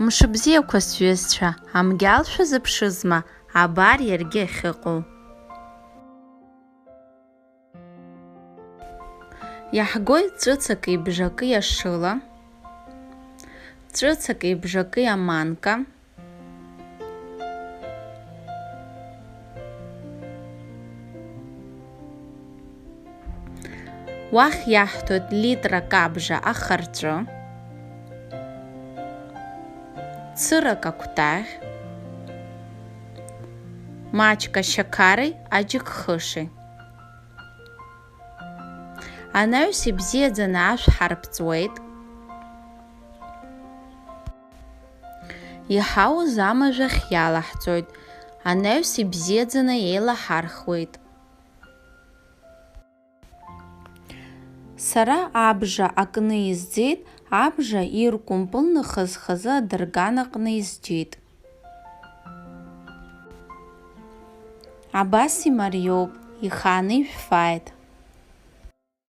Мшыбзиақәа сҩызцәа, амгьал шәазыԥшызма, абар иаргьы ахьыҟоу. Иаҳгоит ҵәыцаки бжаки ашыла, ҵәыцаки бжаки аманка, уахь иаҳҭоит литрак абжа ахарҵәы, цырак акәтаӷь, маҷк ашьақари аџьыкхыши. Анаҩс ибзиаӡаны ашә ҳарԥҵуеит. Иҳауз амажәахь иалаҳҵоит. Анаҩс ибзиаӡаны еилаҳархуеит. Сара абжа акны изӡеит, абжа иркәымпылны хаз-хазы адырган аҟны изџьит. Абас имариоуп, ихааны ишәфааит.